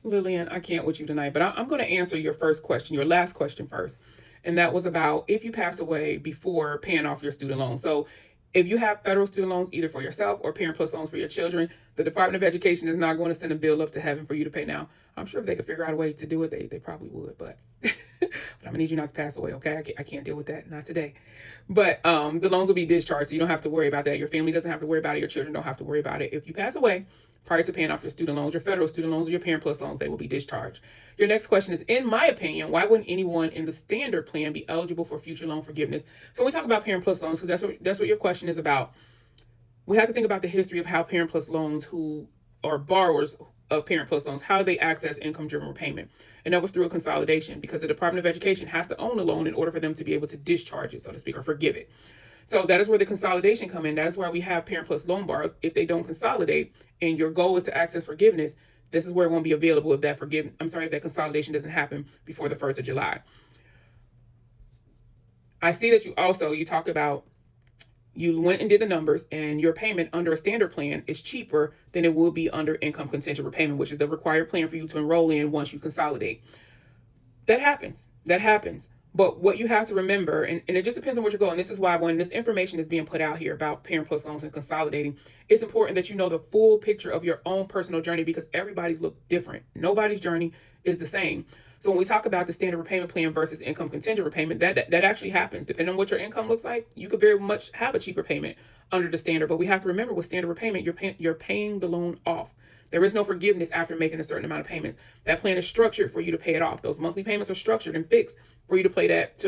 Lillian, I can't with you tonight, but I'm going to answer your first question, your last question first. And that was about if you pass away before paying off your student loan. So if you have federal student loans, either for yourself or Parent Plus loans for your children, the Department of Education is not going to send a bill up to heaven for you to pay now. I'm sure if they could figure out a way to do it, they probably would, but but I'm gonna need you not to pass away, okay? I can't deal with that, not today. But the loans will be discharged, so you don't have to worry about that. Your family doesn't have to worry about it. Your children don't have to worry about it. If you pass away prior to paying off your student loans, your federal student loans, or your Parent Plus loans, they will be discharged. Your next question is, in my opinion, why wouldn't anyone in the standard plan be eligible for future loan forgiveness? So when we talk about Parent Plus loans, so that's what your question is about. We have to think about the history of how Parent Plus loans, who are borrowers of Parent Plus loans, how they access income-driven repayment. And that was through a consolidation, because the Department of Education has to own the loan in order for them to be able to discharge it, so to speak, or forgive it. So that is where the consolidation come in. That is why we have Parent Plus loan borrowers. If they don't consolidate and your goal is to access forgiveness, this is where it won't be available if that consolidation doesn't happen before the 1st of July. I see that you talk about, you went and did the numbers, and your payment under a standard plan is cheaper than it will be under income contingent repayment, which is the required plan for you to enroll in once you consolidate. That happens. But what you have to remember, and it just depends on what you're going. This is why when this information is being put out here about Parent Plus loans and consolidating, it's important that you know the full picture of your own personal journey, because everybody's look different. Nobody's journey is the same. So when we talk about the standard repayment plan versus income contingent repayment, that actually happens. Depending on what your income looks like, you could very much have a cheaper payment under the standard. But we have to remember, with standard repayment, you're paying the loan off. There is no forgiveness after making a certain amount of payments. That plan is structured for you to pay it off. Those monthly payments are structured and fixed for you to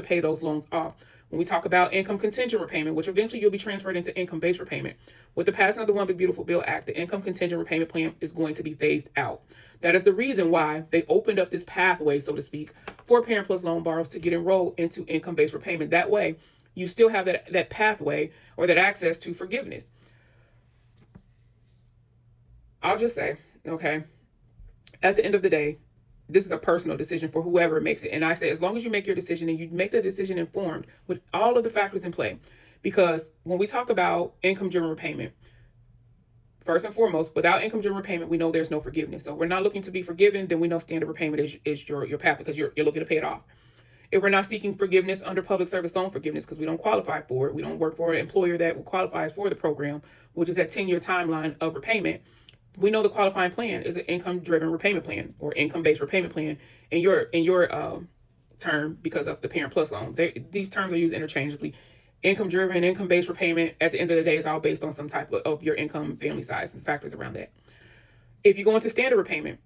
pay those loans off. When we talk about income contingent repayment, which eventually you'll be transferred into income-based repayment, with the passing of the One Big Beautiful Bill Act, the income contingent repayment plan is going to be phased out. That is the reason why they opened up this pathway, so to speak, for Parent Plus loan borrowers to get enrolled into income-based repayment. That way, you still have that pathway or that access to forgiveness. I'll just say, okay, at the end of the day, this is a personal decision for whoever makes it. And I say, as long as you make your decision and you make the decision informed with all of the factors in play, because when we talk about income-driven repayment, first and foremost, without income-driven repayment, we know there's no forgiveness. So if we're not looking to be forgiven, then we know standard repayment is your path, because you're looking to pay it off. If we're not seeking forgiveness under public service loan forgiveness, because we don't qualify for it, we don't work for an employer that qualifies for the program, which is that 10-year timeline of repayment, we know the qualifying plan is an income-driven repayment plan or income-based repayment plan in your term, because of the Parent Plus loan. These terms are used interchangeably. Income-driven, income-based repayment, at the end of the day, is all based on some type of your income, family size, and factors around that. If you go into standard repayment,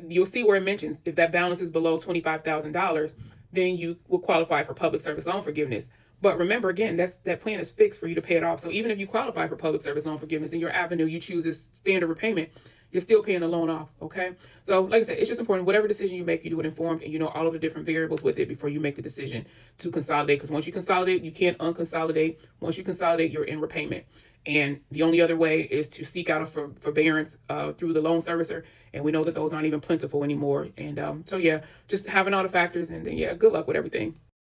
you'll see where it mentions if that balance is below $25,000, then you will qualify for public service loan forgiveness. But remember, again, that plan is fixed for you to pay it off. So even if you qualify for public service loan forgiveness and your avenue you choose is standard repayment, you're still paying the loan off, okay? So like I said, it's just important. Whatever decision you make, you do it informed, and you know all of the different variables with it before you make the decision to consolidate. Because once you consolidate, you can't unconsolidate. Once you consolidate, you're in repayment. And the only other way is to seek out a forbearance through the loan servicer. And we know that those aren't even plentiful anymore. And so, yeah, just having all the factors, and then, yeah, good luck with everything.